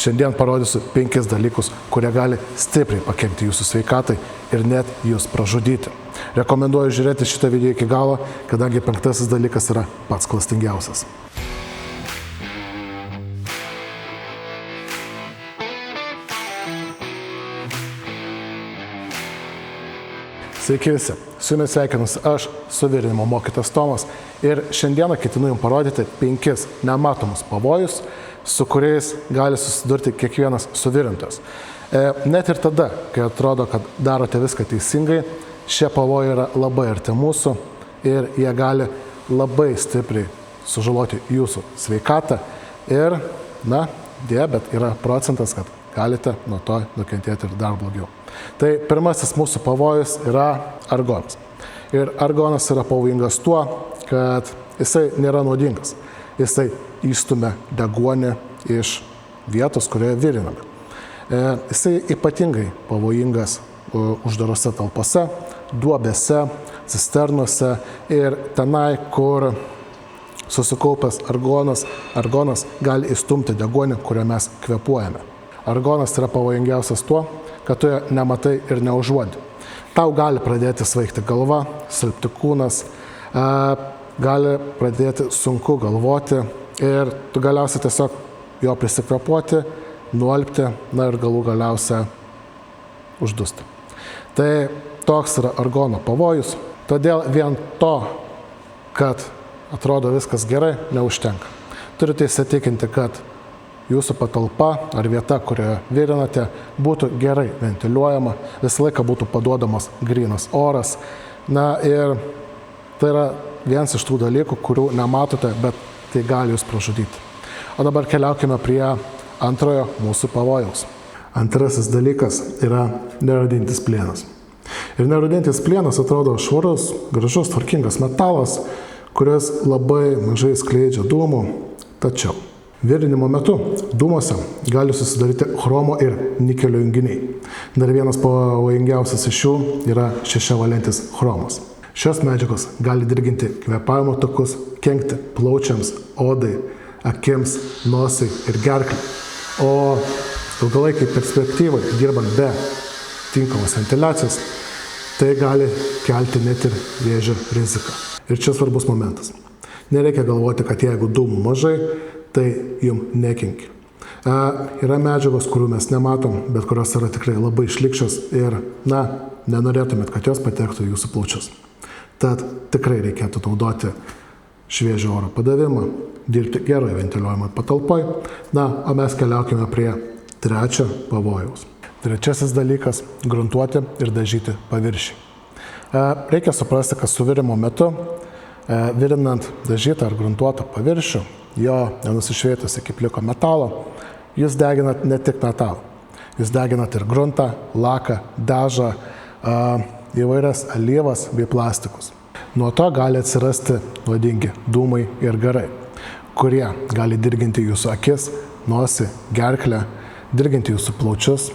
Šiandien parodysiu 5 dalykus, kurie gali stipriai pakenkti jūsų sveikatai ir net jūs pražudyti. Rekomenduoju žiūrėti šitą video iki galo, kadangi 5 dalykas yra pats klastingiausias. Sveiki visi, su jumis sveikinuosi aš, suvirinimo mokytojas Tomas, ir šiandieną ketinu jums parodyti 5 nematomus pavojus, su kuriais gali susidurti kiekvienas suvirintojas. Net ir tada, kai atrodo, kad darote viską teisingai, šie pavojai yra labai arti mūsų ir jie gali labai stipriai sužaloti jūsų sveikatą ir, deja, bet yra procentas, kad galite nuo to nukentėti ir dar blogiau. Tai pirmasis mūsų pavojus yra argonas. Ir argonas yra pavojingas tuo, kad jisai nėra naudingas. Jisai įstumia deguonį iš vietos, kurioje viriname. Jisai ypatingai pavojingas uždarose talpose, duobėse, cisternuose ir tenai, kur susikaupęs argonas gali įstumti deguonį, kuriuo mes kvėpuojame. Argonas yra pavojingiausias tuo, kad tu jo nematai ir neužuodi. Tau gali pradėti svaigti galva, silpti kūnas, gali pradėti sunku galvoti ir tu galiausiai tiesiog jo prisikvėpuoti, nualpti, ir galų galiausia uždusti. Tai toks yra argono pavojus, todėl vien to, kad atrodo viskas gerai, neužtenka. Turite įsitikinti, kad jūsų patalpa ar vieta, kurioje virinate, būtų gerai ventiliuojama, visą laiką būtų paduodamas grynas oras. Ir tai yra vienas iš tų dalykų, kurių nematote, bet tai gali jūs pražudyti. O dabar keliaukime prie antrojo mūsų pavojaus. Antrasis dalykas yra nerūdintis plienas. Ir nerūdintis plienas atrodo švarus, gražus, tvarkingas metalas, kuris labai mažai skleidžia dūmų, tačiau virinimo metu dūmuose gali susidaryti chromo ir nikelio junginiai. Dar vienas pavojingiausias iš jų yra šešiavalentis chromas. Šios medžiagos gali dirginti kvėpavimo takus, kenkti plaučiams, odai, akims, nosai ir gerklei. O ilgalaikiai perspektyvai, dirbant be tinkamos ventiliacijos, tai gali kelti net ir vėžio riziką. Ir čia svarbus momentas. Nereikia galvoti, kad jeigu dūmų mažai, tai jums nekenkia. Yra medžiagos, kurių mes nematom, bet kurios yra tikrai labai šlykščios ir, nenorėtumėt, kad jos patektų į jūsų plaučius. Tad tikrai reikėtų naudoti šviežio oro padavimą, dirbti geroje ventiliuojamai patalpoj. O mes keliaukime prie trečio pavojaus. Trečiasis dalykas – gruntuoti ir dažyti paviršių. Reikia suprasti, kad suvirimo metu, virinant dažytą ar gruntuotą paviršių, jo nenusišvietus iki pliko metalo, jūs deginat ne tik metalą. Jūs deginat ir gruntą, laką, dažą, įvairias alyvas bei plastikus. Nuo to gali atsirasti nuodingi dūmai ir garai, kurie gali dirginti jūsų akis, nosį, gerklę, dirginti jūsų plaučius,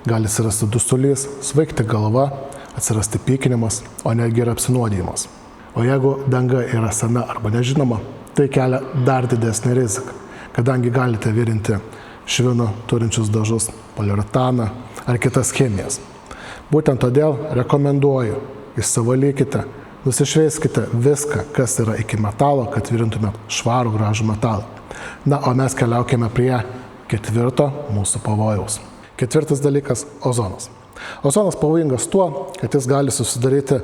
gali atsirasti dusulys, svaigti galva, atsirasti pykinimas, o netgi ir apsinuodijimas. O jeigu danga yra sena arba nežinoma, tai kelia dar didesnį riziką, kadangi galite virinti švino turinčius dažus, poliuretaną ar kitas chemijas. Būtent todėl rekomenduoju, išsivalykite, nusišveiskite viską, kas yra iki metalo, kad virintumėt švarų gražų metalą. O mes keliaukime prie ketvirto mūsų pavojaus. Ketvirtas dalykas – ozonas. Ozonas pavojingas tuo, kad jis gali susidaryti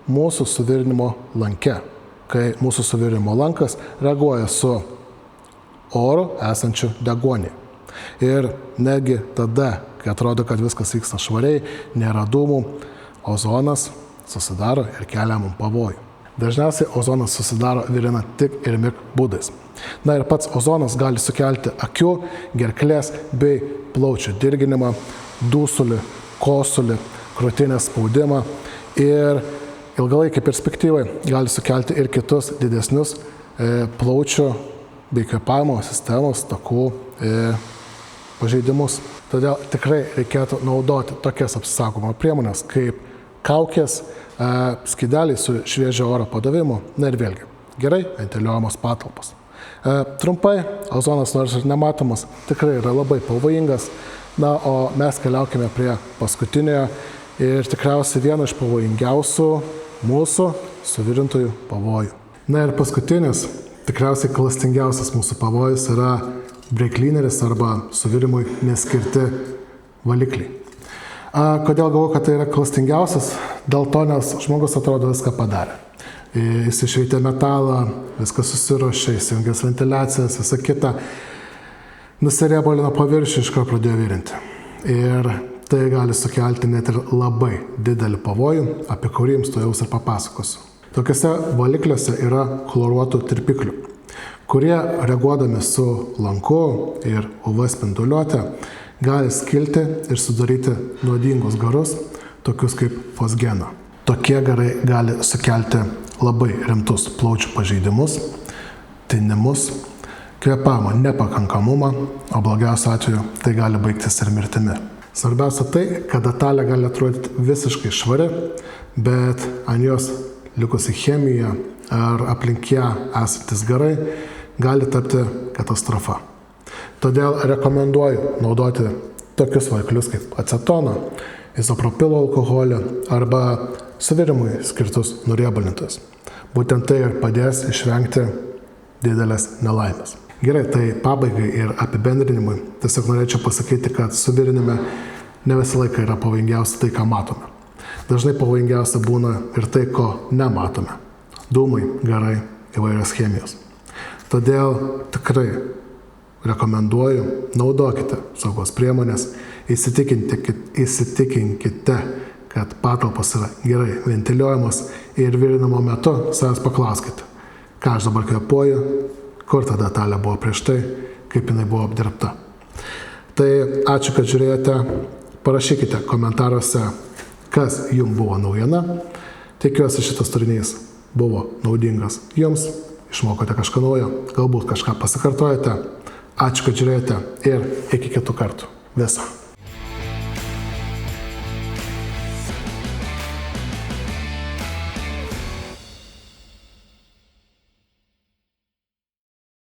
mūsų suvirinimo lanke, kai mūsų suvirinimo lankas reaguoja su oru esančiu deguonį. Ir netgi tada, kai atrodo, kad viskas vyksta švariai, nėra dūmų, ozonas susidaro ir kelia mums pavojų. Dažniausiai ozonas susidaro virinant tik ir mik būdais. Ir pats ozonas gali sukelti akių, gerklės bei plaučių dirginimą, dusulį, kosulį, krūtinės spaudimą ir ilgalaikiai perspektyvai gali sukelti ir kitus didesnius plaučių bei kvėpavimo sistemos takų pažeidimus. Todėl tikrai reikėtų naudoti tokias apsisaugojimo priemonės kaip kaukės, skydeliai su šviežio oro padavimu, ir vėlgi gerai ventiliuojamos patalpos. Trumpai, ozonas nors ir nematomas, tikrai yra labai pavojingas. Na, o mes keliaukime prie paskutiniojo ir tikriausiai vieno iš pavojingiausių mūsų suvirintojų pavojų. Na ir paskutinis, tikriausiai klastingiausias mūsų pavojus yra breaklineris arba suvirimui neskirti valikliai. Kodėl galvoju, kad tai yra klastingiausias? Dėl to, nes žmogus atrodo viską padarė. Jis išveitė metalą, viskas susiruošė, įsijungęs ventiliacijas, visą kitą. Nusiriebalino paviršių, iš karto pradėjo virinti. Ir tai gali sukelti net ir labai didelį pavojų, apie kurį jums tuojaus ir papasakosiu. Tokiuose valikliuose yra chloruotų tirpiklių, kurie reaguodami su lanku ir UV spinduliuote gali skilti ir sudaryti nuodingus garus, tokius kaip fosgeną. Tokie garai gali sukelti labai rimtus plaučių pažeidimus, tinimus, kvėpavimo nepakankamumą, o blogiausiu atveju tai gali baigtis ir mirtimi. Svarbiausia tai, kad detalė gali atrodyti visiškai švari, bet ant jos likusi chemija ar aplink ją esantis garai gali tapti katastrofa. Todėl rekomenduoju naudoti tokius valiklius kaip acetoną, izopropilo alkoholį arba suvirimui skirtus nuriebalintus. Būtent tai ir padės išvengti didelės nelaimės. Gerai, tai pabaigai ir apibendrinimui tiesiog norėčiau pasakyti, kad suvirinime ne visą laiką yra pavojingiausia tai, ką matome. Dažnai pavojingiausia būna ir tai, ko nematome. Dūmai, garai, įvairios chemijos. Todėl tikrai rekomenduoju, naudokite saugos priemonės, įsitikinkite, kad patalpos yra gerai ventiliuojamos ir virinimo metu savęs paklauskite, ką aš dabar kvėpuoju, kur ta detalė buvo prieš tai, kaip jinai buvo apdirbta. Tai ačiū, kad žiūrėjote, parašykite komentaruose, kas jums buvo naujiena. Tikiuosi šitas turinys buvo naudingas jums, išmokote kažką naujo, galbūt kažką pasikartojate. Ačiū, kad žiūrėjote ir iki kitų kartų. Viso.